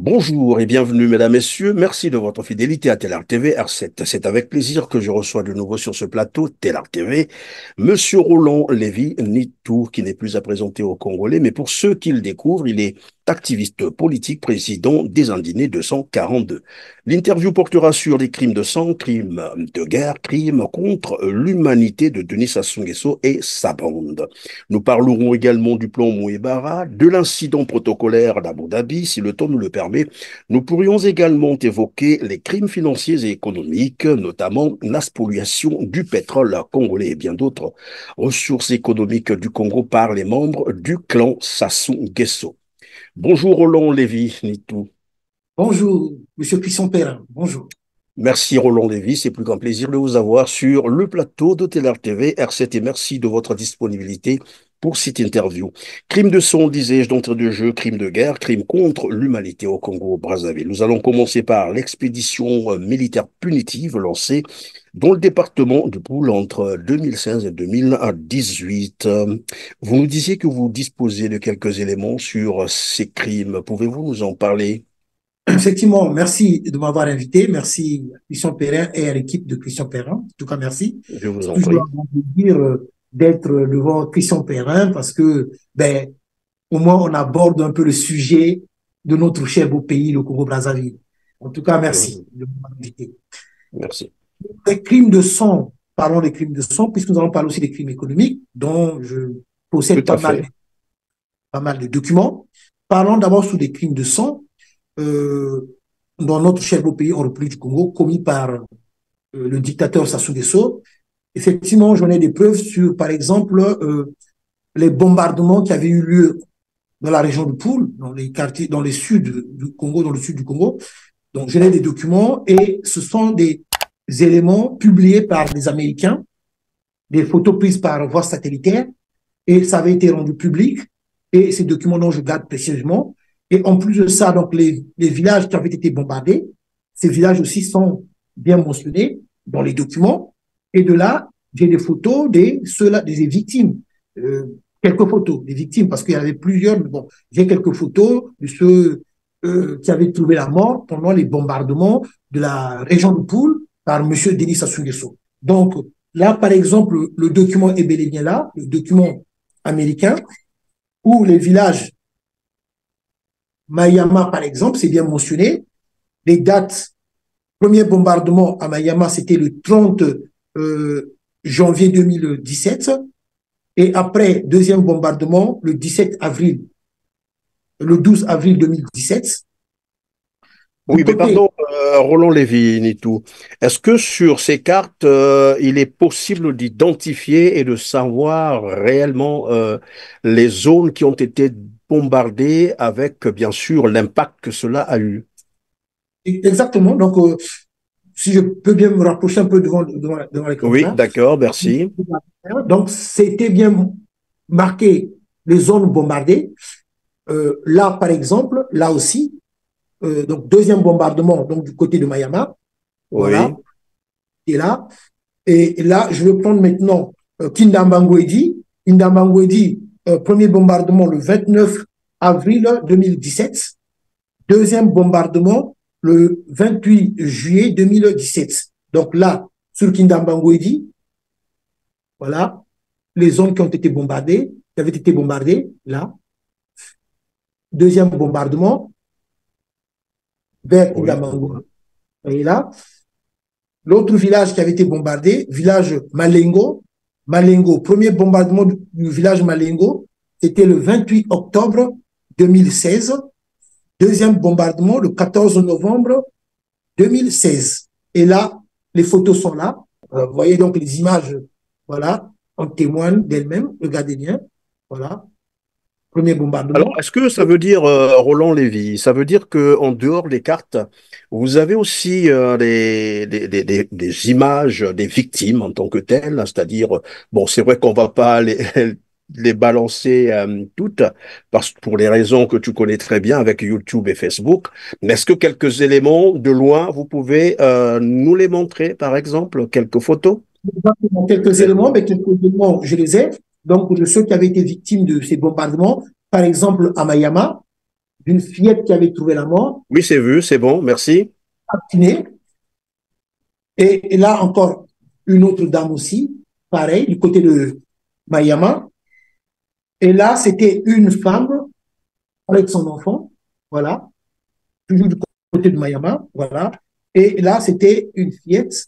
Bonjour et bienvenue, mesdames, messieurs. Merci de votre fidélité à Telar TV R7. C'est avec plaisir que je reçois de nouveau sur ce plateau Telar TV Monsieur Roland Lévy Nitou, qui n'est plus à présenter aux Congolais, mais pour ceux qui le découvrent, il est activiste politique, président des Indignés 242. L'interview portera sur les crimes de sang, crimes de guerre, crimes contre l'humanité de Denis Sassou Nguesso et sa bande. Nous parlerons également du plan Mouébara, de l'incident protocolaire d'Abu Dhabi, si le temps nous le permet. Nous pourrions également évoquer les crimes financiers et économiques, notamment la spoliation du pétrole congolais et bien d'autres ressources économiques du Congo par les membres du clan Sassou Nguesso. Bonjour Roland Lévy Nitou. Bonjour, Monsieur Puisson-Perrin. Bonjour. Merci Roland Lévy, c'est plus qu'un plaisir de vous avoir sur le plateau de Telar TV R7 et merci de votre disponibilité pour cette interview. Crime de sang, disais-je d'entrée de jeu, crime de guerre, crime contre l'humanité au Congo-Brazzaville. Nous allons commencer par l'expédition militaire punitive lancée dans le département du Poul entre 2016 et 2018. Vous nous disiez que vous disposez de quelques éléments sur ces crimes. Pouvez-vous nous en parler? Effectivement, merci de m'avoir invité. Merci à Christian Perrin et à l'équipe de Christian Perrin. En tout cas, merci. Je vous C'est en toujours prie. un bon plaisir d'être devant Christian Perrin parce que, au moins, on aborde un peu le sujet de notre cher beau pays, le Congo-Brazzaville. En tout cas, merci Mhm. de m'avoir invité. Merci. Les crimes de sang, parlons des crimes de sang, puisque nous allons parler aussi des crimes économiques, dont je Tout possède à fait. pas mal de documents. Parlons d'abord sur des crimes de sang. euh, dans notre cher beau pays en République du Congo, commis par le dictateur Sassou Nguesso. Effectivement, j'en ai des preuves sur, par exemple, les bombardements qui avaient eu lieu dans la région de Poul, dans les quartiers, dans le sud du Congo, dans le sud du Congo. Donc, je n'ai des documents et ce sont des éléments publiés par des Américains, des photos prises par voie satellitaire et ça avait été rendu public et ces documents dont je garde précieusement. Et en plus de ça, donc les villages qui avaient été bombardés, ces villages aussi sont bien mentionnés dans les documents. Et de là, j'ai des photos des victimes. Quelques photos des victimes, parce qu'il y en avait plusieurs, mais bon, j'ai quelques photos de ceux qui avaient trouvé la mort pendant les bombardements de la région de Poul par M. Denis Sassou Nguesso. Donc, là, par exemple, le document est bel et bien là, le document américain, où les villages Mayama, par exemple, c'est bien mentionné. Les dates, premier bombardement à Mayama, c'était le 30 janvier 2017. Et après, deuxième bombardement, le 17 avril, le 12 avril 2017. Du Oui, mais côté, pardon, Roland Lévy Nitou. Est-ce que sur ces cartes, il est possible d'identifier et de savoir réellement les zones qui ont été bombardées avec, bien sûr, l'impact que cela a eu? exactement. Donc, si je peux bien me rapprocher un peu devant l'écran Oui, plat. d'accord, merci. Donc, c'était bien marqué les zones bombardées. Là, par exemple, là aussi, donc deuxième bombardement donc du côté de Mayama, voilà, Oui, et là. Et là, je vais prendre maintenant Kindambangwedi. Kindambangwedi, premier bombardement le 29 avril 2017. Deuxième bombardement le 28 juillet 2017. Donc là, sur Kindambangwedi, voilà, les zones qui ont été bombardées, qui avaient été bombardées, là. Deuxième bombardement vers oui, je Kindambangwedi. vois. Et là, l'autre village qui avait été bombardé, village Malengo. Malengo, premier bombardement du village Malengo, c'était le 28 octobre 2016. Deuxième bombardement le 14 novembre 2016. Et là, les photos sont là. Vous voyez donc les images, voilà, en témoignent d'elles-mêmes. Regardez bien. Voilà, premier Alors, bombardement. est-ce que ça veut dire, Roland Lévy, ça veut dire que en dehors des cartes, vous avez aussi des images des victimes en tant que telles, c'est-à-dire, bon, c'est vrai qu'on va pas les balancer toutes, parce pour les raisons que tu connais très bien avec YouTube et Facebook, mais est-ce que quelques éléments de loin, vous pouvez nous les montrer, par exemple, quelques photos? Quelques éléments, mais quelques éléments, je les ai. Donc, de ceux qui avaient été victimes de ces bombardements, par exemple, à Mayama, d'une fillette qui avait trouvé la mort, Oui, c'est vu, c'est bon, merci. assassinée. Et là encore, une autre dame aussi, pareil, du côté de Mayama. Et là, c'était une femme avec son enfant, voilà, toujours du côté de Mayama, voilà. Et là, c'était une fillette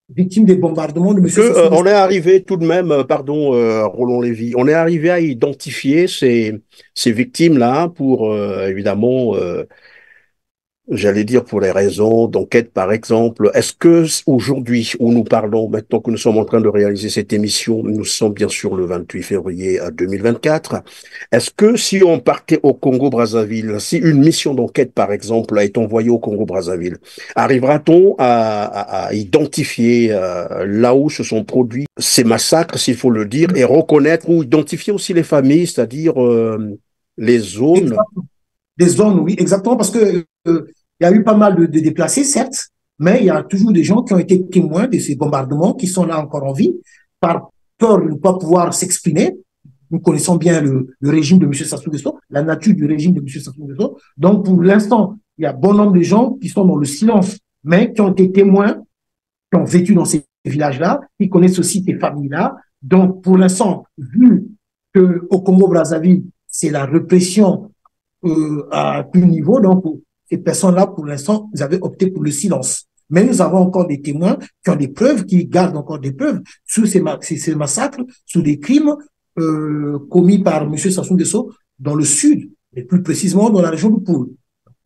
victime des bombardements de M. Sassou On Nguesso. est arrivé tout de même, pardon, Roland Lévy, on est arrivé à identifier ces victimes-là pour, évidemment, j'allais dire pour les raisons d'enquête, par exemple. Est-ce que aujourd'hui, où nous parlons, maintenant que nous sommes en train de réaliser cette émission, nous sommes bien sûr le 28 février 2024, est-ce que si on partait au Congo-Brazzaville, si une mission d'enquête, par exemple, est envoyée au Congo-Brazzaville, arrivera-t-on à identifier là où se sont produits ces massacres, s'il faut le dire, et reconnaître ou identifier aussi les familles, c'est-à-dire les zones? Des zones, oui, exactement, parce que il y a eu pas mal de déplacés, certes, mais il y a toujours des gens qui ont été témoins de ces bombardements, qui sont là encore en vie, par peur de ne pas pouvoir s'exprimer. Nous connaissons bien le régime de M. Sassou Nguesso, la nature du régime de M. Sassou Nguesso. Donc, pour l'instant, il y a bon nombre de gens qui sont dans le silence, mais qui ont été témoins, qui ont vécu dans ces villages-là, qui connaissent aussi ces familles-là. Donc, pour l'instant, vu qu'au Congo-Brazzaville, c'est la répression à tout niveau. Donc, ces personnes-là, pour l'instant, vous avez opté pour le silence. Mais nous avons encore des témoins qui ont des preuves, qui gardent encore des preuves sur ces massacres, sur des crimes commis par M. Sassou Nguesso dans le sud, et plus précisément dans la région du Poul.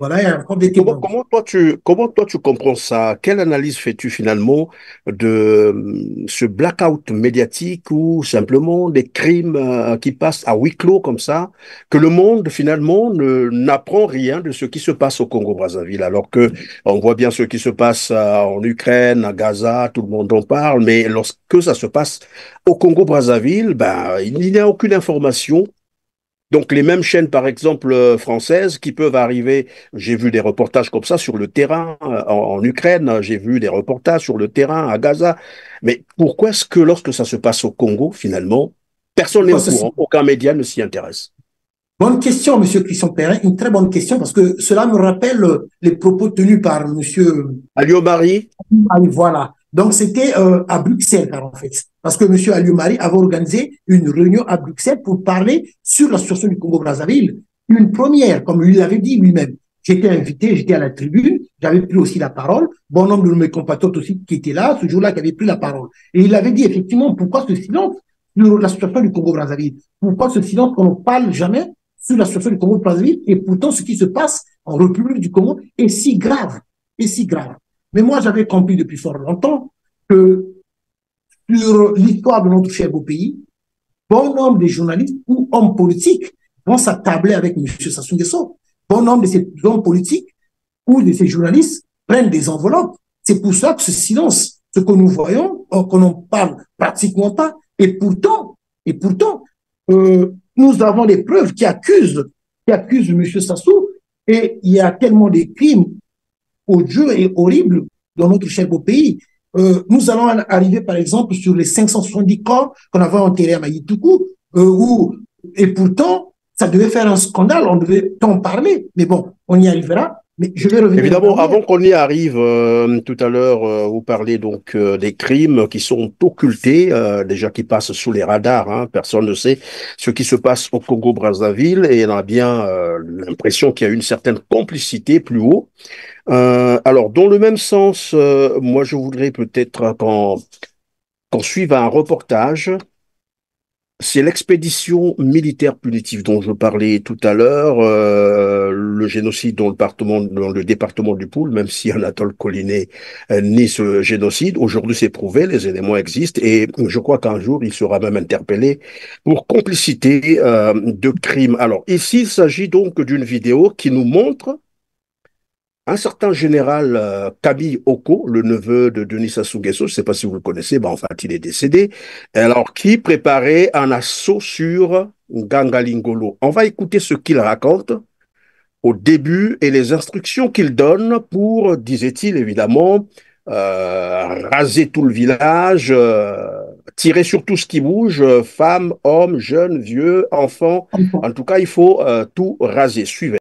Voilà, il y a encore des témoins. Comment toi tu comprends ça? Quelle analyse fais-tu finalement de ce blackout médiatique ou simplement des crimes qui passent à huis clos comme ça, que le monde finalement n'apprend rien de ce qui se passe au Congo-Brazzaville, alors que on voit bien ce qui se passe en Ukraine, à Gaza, tout le monde en parle, mais lorsque ça se passe au Congo-Brazzaville, ben, il n'y a aucune information. Donc les mêmes chaînes, par exemple, françaises, qui peuvent arriver, j'ai vu des reportages comme ça sur le terrain en Ukraine, j'ai vu des reportages sur le terrain à Gaza. Mais pourquoi est-ce que lorsque ça se passe au Congo, finalement, personne n'est Pourquoi au ceci? courant, aucun média ne s'y intéresse? Bonne question, Monsieur Christian Perrin, une très bonne question, parce que cela me rappelle les propos tenus par Monsieur. Alio Marie? Ah oui, voilà. Donc, c'était à Bruxelles, en fait. Parce que M. Aliou-Marie avait organisé une réunion à Bruxelles pour parler sur la situation du Congo-Brazzaville. Une première, comme lui l'avait dit lui-même. J'étais invité, j'étais à la tribune, j'avais pris aussi la parole. Bon nombre de mes compatriotes aussi qui étaient là, ce jour-là, qui avaient pris la parole. Et il avait dit effectivement pourquoi ce silence sur la situation du Congo-Brazzaville. Pourquoi ce silence qu'on ne parle jamais sur la situation du Congo-Brazzaville et pourtant ce qui se passe en République du Congo est si grave, est si grave. Mais moi, j'avais compris depuis fort longtemps que sur l'histoire de notre cher beau pays, bon nombre de journalistes ou hommes politiques vont s'attabler avec M. Sassou Nguesso. Bon nombre de ces hommes politiques ou de ces journalistes prennent des enveloppes. C'est pour ça que ce silence, ce que nous voyons, qu'on n'en parle pratiquement pas, et pourtant, nous avons des preuves qui accusent M. Sassou, et il y a tellement de crimes odieux et horribles dans notre cher beau pays. Nous allons arriver, par exemple, sur les 570 corps qu'on avait enterrés à Maïtoukou, et pourtant, ça devait faire un scandale, on devait en parler. Mais bon, on y arrivera. Mais je vais revenir en Évidemment, arrière. avant qu'on y arrive, tout à l'heure, vous parlez donc des crimes qui sont occultés, déjà qui passent sous les radars. Hein, personne ne sait ce qui se passe au Congo-Brazzaville et on a bien l'impression qu'il y a une certaine complicité plus haut. Alors, dans le même sens, moi, je voudrais peut-être qu'on suive un reportage. C'est l'expédition militaire punitive dont je parlais tout à l'heure, le génocide dans le département du Poul, même si Anatole Collinet nie ce génocide. Aujourd'hui, c'est prouvé, les éléments existent et je crois qu'un jour, il sera même interpellé pour complicité de crimes. Alors, ici, il s'agit donc d'une vidéo qui nous montre un certain général Kabi Oko, le neveu de Denis Sassou Nguesso, je ne sais pas si vous le connaissez, ben, en fait, il est décédé, alors qui préparait un assaut sur Gangalingolo. On va écouter ce qu'il raconte au début et les instructions qu'il donne pour, disait-il évidemment, raser tout le village, tirer sur tout ce qui bouge, femmes, hommes, jeunes, vieux, enfants. En tout cas, il faut tout raser. Suivez.